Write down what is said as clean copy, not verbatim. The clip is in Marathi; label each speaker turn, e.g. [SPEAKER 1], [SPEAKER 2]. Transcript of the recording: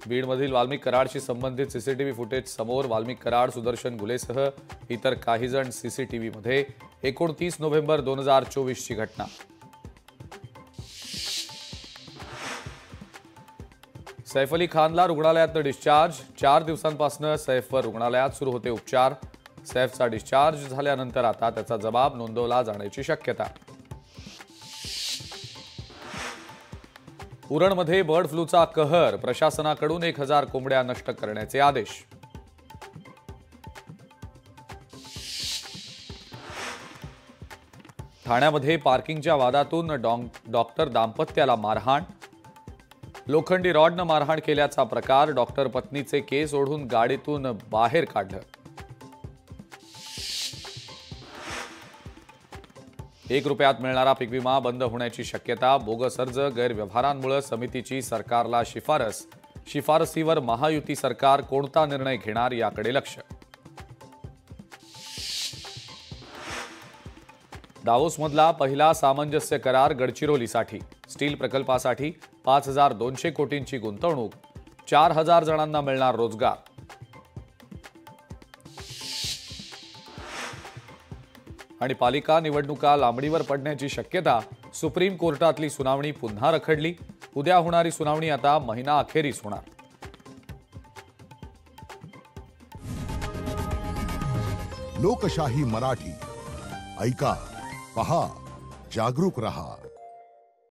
[SPEAKER 1] बीडमधील वाल्मिक कराडशी संबंधित सीसीटीव्ही फुटेज समोर. वाल्मिक कराड, सुदर्शन गुलेसह इतर काही जण सीसीटीव्हीमध्ये. 29 नोव्हेंबर 2024 ची घटना. सैफ अली खानला रुग्णालयात डिस्चार्ज. 4 दिवसांपासून सैफवर रुग्णालयात सुरू होते उपचार. सैफचा डिस्चार्ज झाल्यानंतर आता त्याचा जबाब नोंदवला जाण्याची शक्यता. उरणमध्ये बर्ड फ्लूचा कहर. प्रशासनाकडून 1000 कोंबड्या नष्ट करण्याचे आदेश. ठाण्यामध्ये पार्किंगच्या वादातून डॉक्टर दाम्पत्याला मारहाण. लोखंडी रॉडनं मारहाण केल्याचा प्रकार. डॉक्टर पत्नीचे केस ओढून गाडीतून बाहेर काढलं. 1 रुपयात मिळणारा पीक विमा बंद होण्याची शक्यता. बोगस अर्ज गैरव्यवहारांमुळे समितीची सरकारला शिफारस. शिफारसीवर महायुती सरकार कोणता निर्णय घेणार याकडे लक्ष. दावोसमधला पहिला सामंजस्य करार गडचिरोलीसाठी. स्टील प्रकल्पासाठी 5200 कोटींची गुंतवणूक. 4000 जणांना मिळणार रोजगार. आणि पालिका निवडणुका लांबणीवर पडण्याची शक्यता. सुप्रीम कोर्टातली सुनावणी पुन्हा रखडली. उद्या होणारी सुनावणी आता महिना अखेरीस होणार.
[SPEAKER 2] लोकशाही मराठी ऐका, पहा, जागरूक रहा.